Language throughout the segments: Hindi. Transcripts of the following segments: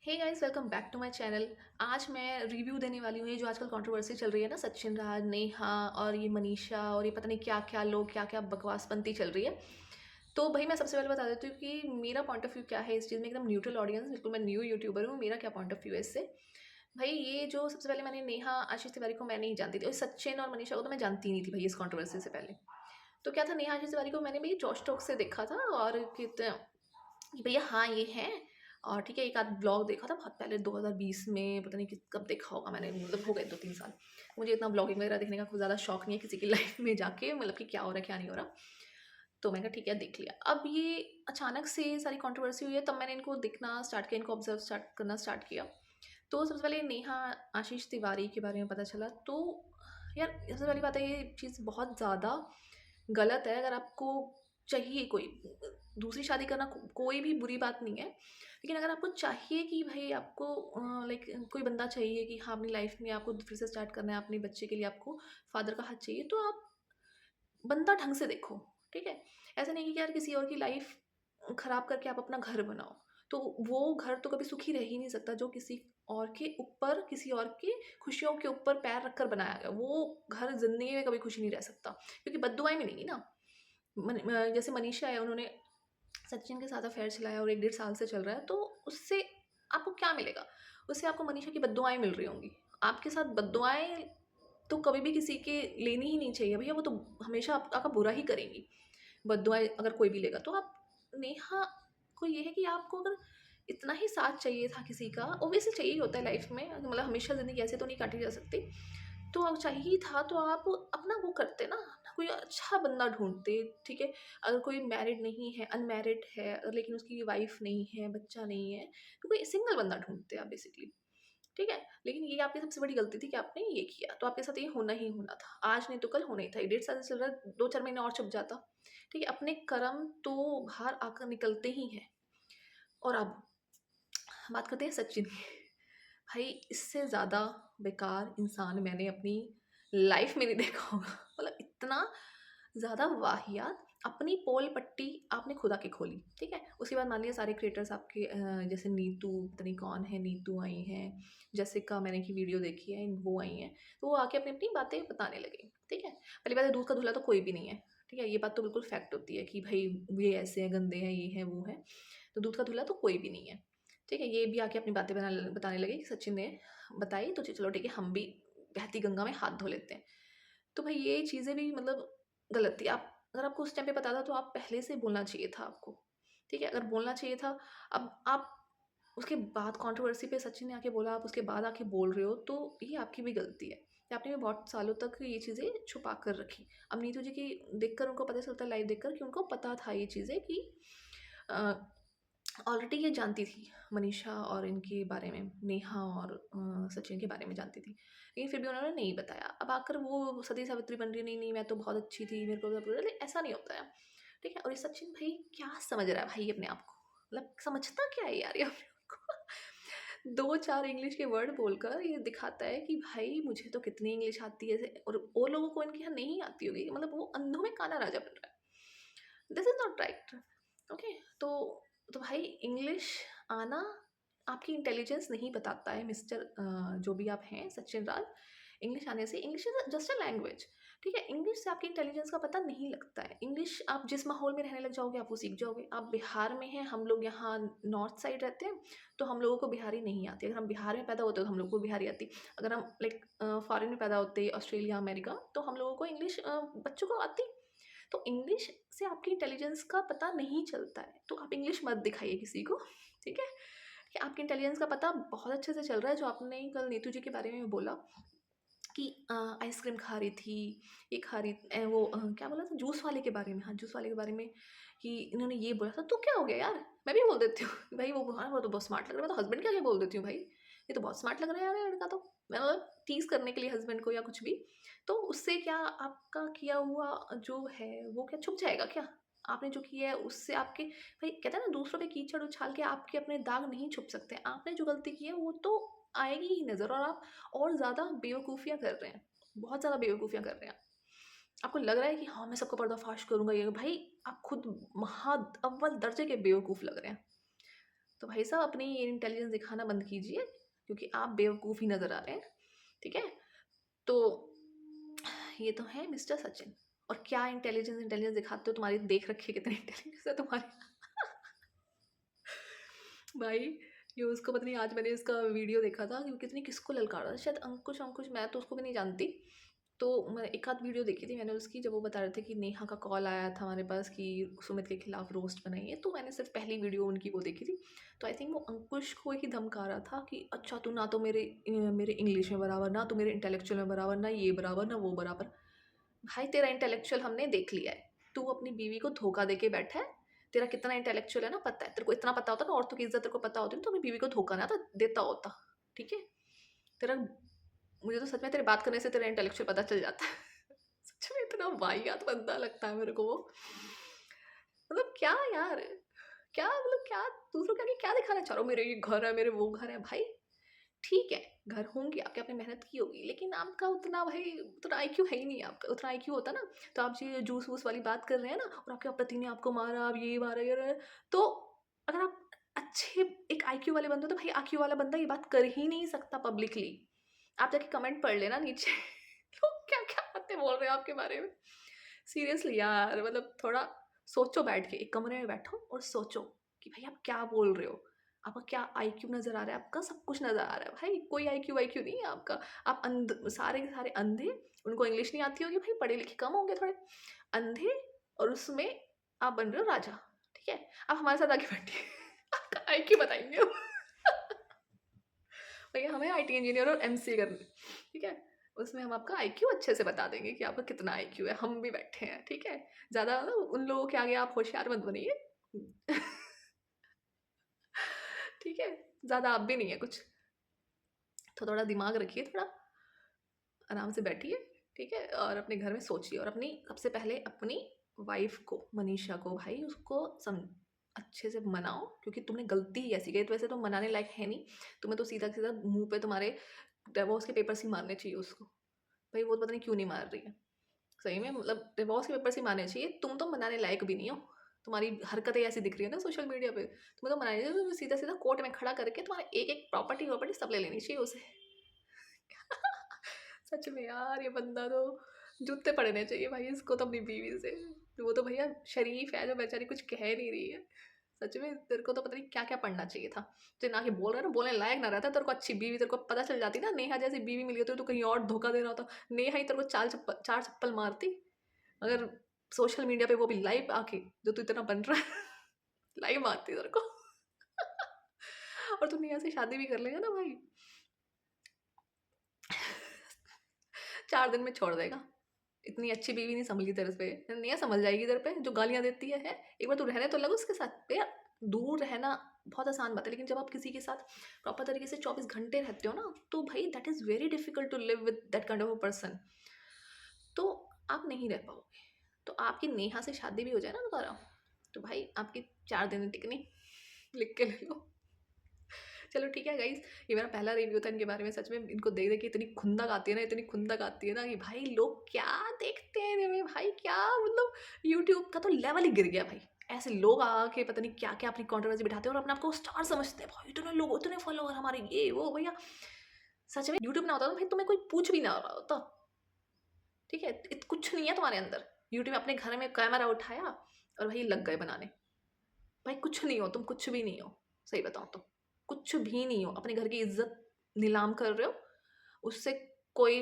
Hey guys, welcome back to my channel. आज मैं रिव्यू देने वाली हूँ। ये जो आजकल कंट्रोवर्सी चल रही है ना, सचिन राज, नेहा और ये मनीषा और ये पता नहीं क्या क्या लोग क्या क्या बकवासपंती चल रही है। तो भाई मैं सबसे पहले बता देती हूँ कि मेरा पॉइंट ऑफ व्यू क्या है इस चीज़ में। एकदम न्यूट्रल ऑडियंस, बिल्कुल मैं न्यू यूट्यूबर हूँ। मेरा क्या पॉइंट ऑफ व्यू है इससे। भाई ये जो सबसे पहले मैंने नेहा आशीष तिवारी को मैं नहीं जानती थी, और सचिन और मनीषा को तो मैं जानती नहीं थी भाई इस कंट्रोवर्सी से पहले। तो क्या था, नेहा आशीष तिवारी को मैंने भाई जॉश टॉक से देखा था, और कि भैया हाँ ये है। और ठीक है, एक आध ब्लॉग देखा था बहुत पहले 2020 में, पता नहीं कब देखा होगा मैंने, मतलब हो गए 2-3 साल। मुझे इतना ब्लॉगिंग वगैरह देखने का कुछ ज़्यादा शौक नहीं है किसी की लाइफ में जाके, मतलब कि क्या हो रहा है क्या नहीं हो रहा। तो मैंने कहा ठीक है देख लिया। अब ये अचानक से सारी कंट्रोवर्सी हुई है, तब मैंने इनको देखना स्टार्ट किया, इनको ऑब्जर्व स्टार्ट करना स्टार्ट किया। तो सबसे पहले नेहा आशीष तिवारी के बारे में पता चला। तो यार सबसे पहली बात है, ये चीज़ बहुत ज़्यादा गलत है। अगर आपको चाहिए कोई दूसरी शादी करना, कोई भी बुरी बात नहीं है, लेकिन अगर आपको चाहिए कि भाई आपको लाइक कोई बंदा चाहिए कि हाँ अपनी लाइफ में आपको फिर से स्टार्ट करना है, अपने बच्चे के लिए आपको फादर का हाथ चाहिए, तो आप बंदा ढंग से देखो। ठीक है, ऐसा नहीं कि यार किसी और की लाइफ खराब करके आप अपना घर बनाओ। तो वो घर तो कभी सुखी रह ही नहीं सकता जो किसी और के ऊपर, किसी और की खुशियों के ऊपर पैर रखकर बनाया गया। वो घर जिंदगी में कभी खुशी नहीं रह सकता, क्योंकि बद्दुआएं मिलेंगी ना। जैसे मनीषा है, उन्होंने सचिन के साथ अफेयर चलाया और 1-1.5 साल से चल रहा है, तो उससे आपको क्या मिलेगा? उससे आपको मनीषा की बद्दुआएं मिल रही होंगी। आपके साथ बद्दुआएं तो कभी भी किसी के लेनी ही नहीं चाहिए भैया, वो तो हमेशा आपका बुरा ही करेंगी। बद्दुआएं अगर कोई भी लेगा तो आप, नेहा को ये है कि आपको अगर इतना ही साथ चाहिए था किसी का, ओब्वियसली चाहिए ही होता है लाइफ में, मतलब हमेशा ज़िंदगी ऐसे तो नहीं काटी जा सकती। तो अब चाहिए था तो आप अपना वो करते ना, अपना कोई अच्छा बंदा ढूँढते, ठीक है? अगर कोई मैरिड नहीं है, अनमैरिड है, लेकिन उसकी वाइफ़ नहीं है, बच्चा नहीं है, तो कोई सिंगल बंदा ढूँढते आप बेसिकली, ठीक है? लेकिन ये आपकी सबसे बड़ी गलती थी कि आपने ये किया, तो आपके साथ ये होना ही होना था। आज नहीं तो कल होना ही था। 1-1.5 साल से चल रहा है, 2-4 महीने और छुप जाता, ठीक है? अपने कर्म तो बाहर आकर निकलते ही हैं। और अब बात करते हैं सचिन की। भाई इससे ज़्यादा बेकार इंसान मैंने अपनी लाइफ में नहीं देखा होगा। मतलब इतना ज़्यादा वाहियात। अपनी पोल पट्टी आपने खुदा की खोली, ठीक है? उसके बाद मान लिया सारे क्रिएटर्स आपके जैसे नीतू, पता नहीं कौन है, नीतू आई हैं, जेसिका मैंने की वीडियो देखी है, वो आई हैं, तो वो आके अपनी अपनी बातें बताने लगे, ठीक है? पहली बात है, दूध का धुला तो कोई भी नहीं है, ठीक है? ये बात तो बिल्कुल फैक्ट होती है कि भाई ये ऐसे हैं, गंदे हैं, ये हैं, वो हैं। तो दूध का धुला तो कोई भी नहीं है, ठीक है? ये भी आके अपनी बातें बताने लगे कि सचिन ने बताई, तो चलो ठीक है, हम भी बहती गंगा में हाथ धो लेते हैं। तो भाई ये चीज़ें भी मतलब गलत थी। आप, अगर आपको उस टाइम पे पता था तो आप पहले से बोलना चाहिए था आपको, ठीक है? अगर बोलना चाहिए था। अब आप उसके बाद कंट्रोवर्सी पे सचिन ने आके बोला, आप उसके बाद आके बोल रहे हो, तो ये आपकी भी गलती है कि आपने भी बहुत सालों तक ये चीज़ें छुपा कर रखी। अब नीतू जी की देखकर उनको पता चलता है, लाइव देखकर, कि उनको पता था ये चीज़ें कि अ, ऑलरेडी ये जानती थी मनीषा और इनके बारे में, नेहा और सचिन के बारे में जानती थी, लेकिन फिर भी उन्होंने नहीं बताया। अब आकर वो सती सावित्री बन रही है, नहीं नहीं मैं तो बहुत अच्छी थी, मेरे को सब, ऐसा नहीं होता है, ठीक है? और ये सचिन भाई क्या समझ रहा है भाई अपने आप को? मतलब समझता क्या है यार ये अपने आप को? 2-4 इंग्लिश के वर्ड बोलकर ये दिखाता है कि भाई मुझे तो कितनी इंग्लिश आती है, और लोगों को इनके यहाँ नहीं आती होगी, मतलब वो अंधों में काना राजा बन रहा है। This is not right. Okay, तो भाई इंग्लिश आना आपकी इंटेलिजेंस नहीं बताता है, मिस्टर जो भी आप हैं सचिन राज। इंग्लिश आने से, English is just a language, ठीक है? इंग्लिश से आपकी इंटेलिजेंस का पता नहीं लगता है। इंग्लिश आप जिस माहौल में रहने लग जाओगे आप वो सीख जाओगे। आप बिहार में हैं, हम लोग यहाँ नॉर्थ साइड रहते हैं, तो हम लोगों को बिहारी नहीं आती। अगर हम बिहार में पैदा होते तो हम लोग को बिहारी आती। अगर हम लाइक फॉरेन में पैदा होते, ऑस्ट्रेलिया, अमेरिका, तो हम लोगों को इंग्लिश बच्चों को आती। तो इंग्लिश से आपकी इंटेलिजेंस का पता नहीं चलता है, तो आप इंग्लिश मत दिखाइए किसी को, ठीक है? कि आपकी इंटेलिजेंस का पता बहुत अच्छे से चल रहा है। जो आपने कल नीतू जी के बारे में बोला कि आइसक्रीम खा रही थी, ये खा रही वो क्या बोला था जूस वाले के बारे में, हाँ जूस वाले के बारे में, कि इन्होंने ये बोला था, तो क्या हो गया यार, मैं भी बोल देती हूँ भाई वो, हाँ वो तो बहुत स्मार्ट लग रहा है, मैं तो हस्बैंड के आगे बोल देती हूँ भाई, ये तो बहुत स्मार्ट लग रहा है यार ये लड़का तो, मैं मतलब टीज करने के लिए हस्बैंड को या कुछ भी। तो उससे क्या आपका किया हुआ जो है वो क्या छुप जाएगा क्या? आपने जो किया है उससे आपके, भाई कहते हैं ना, दूसरों पे कीचड़ उछाल के आपके अपने दाग नहीं छुप सकते। आपने जो गलती की है वो तो आएगी ही नज़र, और आप और ज़्यादा बेवकूफ़ियाँ कर रहे हैं, बहुत ज़्यादा बेवकूफ़ियाँ कर रहे हैं। आपको लग रहा है कि हाँ, मैं सबका पर्दाफ़ाश करूँगा ये, भाई आप खुद अव्वल दर्जे के बेवकूफ़ लग रहे हैं। तो भाई साहब अपनी ये इंटेलिजेंस दिखाना बंद कीजिए, क्योंकि आप बेवकूफ़ ही नज़र आ रहे हैं, ठीक है? तो ये तो है मिस्टर सचिन। और क्या इंटेलिजेंस इंटेलिजेंस दिखाते हो, तुम्हारी देख रखी है कितनी इंटेलिजेंस है तुम्हारी। भाई ये उसको पता नहीं, आज मैंने इसका वीडियो देखा था कि वो कितनी किसको ललकार रहा था, शायद अंकुश अंकुश, मैं तो उसको भी नहीं जानती। तो मैं एक आध वीडियो देखी थी मैंने उसकी, जब वो बता रहे थे कि नेहा का कॉल आया था हमारे पास कि सुमित के खिलाफ रोस्ट बनाइए, तो मैंने सिर्फ पहली वीडियो उनकी वो देखी थी। तो आई थिंक वो अंकुश को ही धमका रहा था कि अच्छा तू ना तो मेरे इंग्लिश में बराबर, ना तो मेरे इंटेलेक्चुअल में बराबर, ना ये बराबर ना वो बराबर। भाई तेरा इंटेलेक्चुअल हमने देख लिया है, तू अपनी बीवी को धोखा दे के बैठा है। तेरा कितना इंटेलेक्चुअल है ना पता है, तेरे को इतना पता होता ना, औरतों की इज्जत तेरे को पता होती ना, तो अपनी बीवी को धोखा ना था देता होता, ठीक है? तेरा, मुझे तो सच में तेरे बात करने से तेरा इंटेलेक्चुअल पता चल जाता है। सच में इतना वाहियात बंदा लगता है मेरे को वो। मतलब क्या यार, क्या मतलब क्या, दूसरों के आगे क्या दिखाना चाह रहे हो, मेरे ये घर है, मेरे वो घर है। भाई ठीक है, घर होंगे आपके, आपने मेहनत की होगी, लेकिन आपका उतना भाई उतना आईक्यू है ही नहीं। आपका उतना आईक्यू होता ना, तो आप ये जूस वूस वाली बात कर रहे हैं ना, और आपके पति ने आपको मारा, आप ये मारा ये रहा, तो अगर आप अच्छे एक आईक्यू वाले बंदे हो, तो भाई आईक्यू वाला बंदा ये बात कर ही नहीं सकता पब्लिकली। आप जाके कमेंट पढ़ लेना नीचे। लोग क्या क्या बातें बोल रहे हैं आपके बारे में। सीरियसली यार, मतलब थोड़ा सोचो, बैठ के एक कमरे में बैठो और सोचो कि भाई आप क्या बोल रहे हो। आपका क्या आईक्यू नज़र आ रहा है, आपका सब कुछ नज़र आ रहा है भाई, कोई आईक्यू वाईक्यू नहीं है आपका। आप सारे के सारे अंधे, उनको इंग्लिश नहीं आती होगी, भाई पढ़े लिखे कम होंगे थोड़े, अंधे, और उसमें आप बन रहे हो राजा, ठीक है? आप हमारे साथ आगे बैठिए। आपका आईक्यू बताएंगे हम। भैया हमें आईटी इंजीनियर और एमसीए करनी, ठीक है? उसमें हम आपका आईक्यू अच्छे से बता देंगे कि आपका कितना आईक्यू है, हम भी बैठे हैं, ठीक है? ज़्यादा ना उन लोगों के आगे आप होशियार मत बनिए। ठीक है, ज़्यादा आप भी नहीं है कुछ, तो थोड़ा दिमाग रखिए, थोड़ा आराम से बैठिए, ठीक है? और अपने घर में सोचिए, और अपनी सबसे पहले अपनी वाइफ को, मनीषा को, भाई उसको सम अच्छे से मनाओ, क्योंकि तुमने गलती ही ऐसी की। तो वैसे तो मनाने लायक है नहीं, तुम्हें तो सीधा सीधा मुंह पे तुम्हारे डिवोर्स के पेपर्स ही मारने चाहिए उसको। भाई वो तो पता नहीं क्यों नहीं मार रही है, सही में, मतलब डिवोर्स के पेपर्स ही मारने चाहिए। तुम तो मनाने लायक भी नहीं हो, तुम्हारी हरकतें ऐसी दिख रही है ना सोशल मीडिया पे, तुम्हें तो मनाने चाहिए, तुम्हें सीधा सीधा कोर्ट में खड़ा करके तुम्हारे एक एक प्रॉपर्टी वॉपर्टी सब ले लेनी चाहिए उसे। सच में यार, ये बंदा तो जूते पड़ने चाहिए भाई इसको तो अपनी बीवी से। वो तो भैया शरीफ है, जो बेचारी कुछ कह नहीं रही है। सच में तेरे को तो पता नहीं क्या क्या पढ़ना चाहिए था, तो ना कि बोल रहा है ना, बोलने लायक ना रहता, तेरे को अच्छी बीवी, तेरे को पता चल जाती ना, नेहा जैसी बीवी मिली होती तो कहीं और धोखा दे रहा होता। नेहा ही तेरे को चार चप्पल मारती, अगर सोशल मीडिया पे वो भी लाइव आके, जो तू इतना बन रहा है। लाइव मारती तेरे को। और तू नेहा से शादी भी कर लेगा ना भाई, 4 दिन में छोड़ देगा। इतनी अच्छी बीवी नहीं संभली तेरे पे, नहीं संभल जाएगी तेरे पे, जो गालियाँ देती है। एक बार तू रहने तो लगा उसके साथ पे यार। दूर रहना बहुत आसान बात है, लेकिन जब आप किसी के साथ प्रॉपर तरीके से 24 घंटे रहते हो ना, तो भाई that is very difficult to live with that kind of a person. तो आप नहीं रह पाओगे। तो आपकी नेहा से शादी भी हो जाए ना दोबारा, तो भाई आपकी 4 दिन टिकनी, लिख के ले लो। चलो ठीक है गाइस, ये मेरा पहला रिव्यू था इनके बारे में। सच में इनको देख देख के इतनी खुंदक आती है ना, इतनी खुंदक आती है ना, कि भाई लोग क्या देखते हैं इनमें, भाई क्या मतलब, यूट्यूब का तो लेवल ही गिर गया भाई। ऐसे लोग आके पता नहीं क्या क्या अपनी कंट्रोवर्सी बिठाते हैं और अपने आप को स्टार समझते हैं, भाई इतने लोग, इतने फॉलोअर हमारे, ये वो। भैया सच में यूट्यूब ना होता तो भाई तुम्हें कोई पूछ भी ना रहा होता, ठीक है? कुछ नहीं है तुम्हारे अंदर। यूट्यूब अपने घर में कैमरा उठाया और भाई लग गए बनाने। भाई कुछ नहीं हो तुम, कुछ भी नहीं हो, सही बताऊँ तो कुछ भी नहीं हो। अपने घर की इज्जत नीलाम कर रहे हो, उससे कोई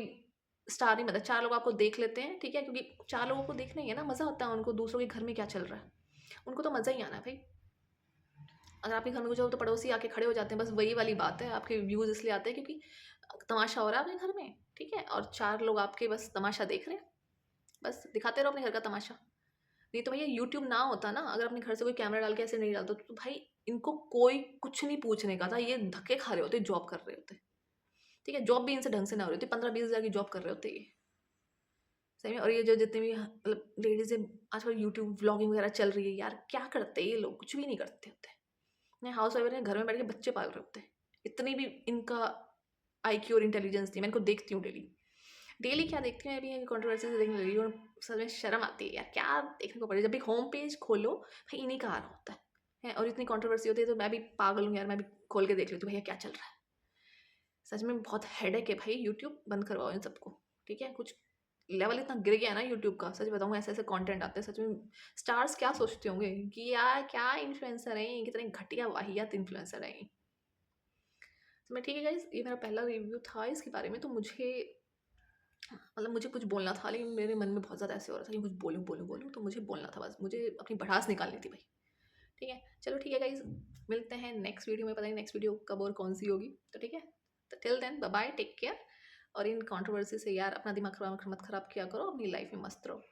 स्टार नहीं बनता। 4 लोग आपको देख लेते हैं, ठीक है, क्योंकि 4 लोगों को देखना ही है ना, मज़ा आता है उनको दूसरों के घर में क्या चल रहा है, उनको तो मज़ा ही आना है भाई। अगर आपके घर में कुछ हो तो पड़ोसी आके खड़े हो जाते हैं, बस वही वाली बात है। आपके व्यूज़ इसलिए आते हैं क्योंकि तमाशा हो रहा है आपके घर में, ठीक है, और 4 लोग आपके बस तमाशा देख रहे हैं, बस दिखाते रहो अपने घर का तमाशा। नहीं तो भैया यूट्यूब ना होता ना, अगर अपने घर से कोई कैमरा डाल के ऐसे नहीं डालता, तो भाई इनको कोई कुछ नहीं पूछने का था, ये धक्के खा रहे होते, जॉब कर रहे होते, ठीक है? जॉब भी इनसे ढंग से ना हो रही होती, 15-20 हज़ार की जॉब कर रहे होते ये, सही में। और ये जो जितने भी मतलब लेडीज़ है आजकल, यूट्यूब व्लॉगिंग वगैरह चल रही है यार, क्या करते हैं ये लोग? कुछ भी नहीं करते होते, नहीं हाउस वाइफ है, घर में बैठ के बच्चे पाल रहे होते हैं। इतनी भी इनका आईक्यू और इंटेलिजेंस नहीं। मैं इनको देखती हूँ डेली, डेली क्या देखती हूँ, मैं भी कंट्रोवर्सी से देखने लगी हूँ, और सच में शर्म आती है यार, क्या देखने को पड़े। जब भी होम पेज खोलो भाई इन्हीं का आ रहा होता है, हैं और इतनी कंट्रोवर्सी होती है तो मैं भी पागल हूँ यार, मैं भी खोल के देख लेती हूँ भैया क्या चल रहा है। सच में बहुत हेडेक है भाई, यूट्यूब बंद करवाओ इन सबको, ठीक है? कुछ लेवल इतना गिर गया है ना यूट्यूब का, सच बताऊँ ऐसे-ऐसे कंटेंट आते हैं, सच में स्टार्स क्या सोचते होंगे कि यार क्या इन्फ्लुएंसर हैं, कितने घटिया वाहियात इन्फ्लुएंसर हैं ये। तो मैं ठीक है गाइज़, ये मेरा पहला रिव्यू था इसके बारे में, तो मुझे मतलब मुझे कुछ बोलना था लेकिन मेरे मन में बहुत ज़्यादा ऐसे हो रहा था कि कुछ बोलूँ, बोलूँ, बोलूँ, तो मुझे बोलना था बस, मुझे अपनी भड़ास निकालनी थी भाई। ठीक है? चलो ठीक है गाइज़, मिलते हैं नेक्स्ट वीडियो में, पता नहीं नेक्स्ट वीडियो कब और कौन-सी होगी, तो ठीक है? तो till then bye bye, take care और इन कंट्रोवर्सी से यार अपना दिमाग खराब मत खराब किया करो, अपनी लाइफ में मस्त रहो।